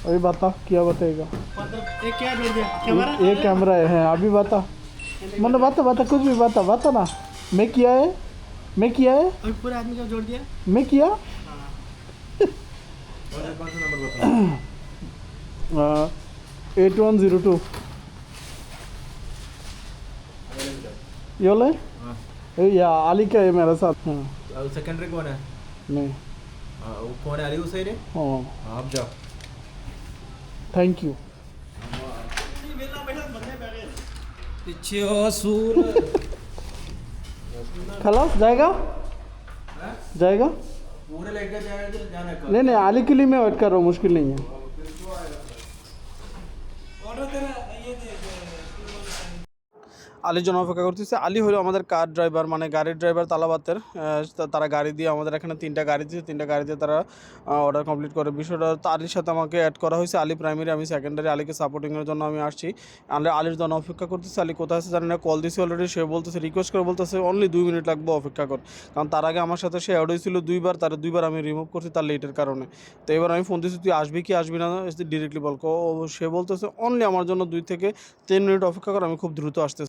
अभी बता क्या बताएगा। ये क्या जोड़ दिया कैमरा? ये कैमरा है अभी बता। मतलब बता बता कुछ भी बता बता ना। मैं किया है मैं किया है अभी पूरे आदमी को जोड़ दिया। मैं किया। कौन सा नंबर बताओ? 8102 ये वाला है? या अली का है मेरे साथ। हाँ सेकेंडरी कौन है? नहीं। वो कौन है? अली हुसैन है? हाँ आप जाओ। Thank you. पीछे सूर खलास जाएगा जाएगा। पूरे लेकर जाना है। नहीं नहीं अली के लिए मैं वेट कर रहा हूँ मुश्किल नहीं है। ऑर्डर तेरा ये दे আলির জন্য অপেক্ষা করতেছে। আলী হলো আমাদের কার ড্রাইভার মানে গাড়ির ড্রাইভার তালাবাতের। তারা গাড়ি দিয়ে আমাদের এখানে 3টা গাড়ি দিয়েছে, 3টা গাড়ি দিয়ে তারা অর্ডার কমপ্লিট করে। বিষয়টা তো আলির সাথে আমাকে অ্যাড করা হয়েছে। আলী প্রাইমারি আমি সেকেন্ডারি। আলীকে সাপোর্টিংয়ের জন্য আমি আসছি। আলির জন্য অপেক্ষা করতেছে। আলী কোথায় আছে জানি না, কল দিয়েছি অলরেডি। সে বলতেছে রিকোয়েস্ট করে বলতেছে অনলি 2 মিনিট লাগবে অপেক্ষা কর। কারণ তার আগে আমার সাথে সে অ্যাড হয়েছিল 2বার, তার 2বার আমি রিমুভ করছি তার লেটের কারণে। তো এবার আমি ফোন দিয়েছি তুই আসবি কি আসবি না ডিরেক্টলি বল। সে বলতেছে অনলি আমার জন্য 2 থেকে 3 মিনিট অপেক্ষা কর, আমি খুব দ্রুত আসতেছি।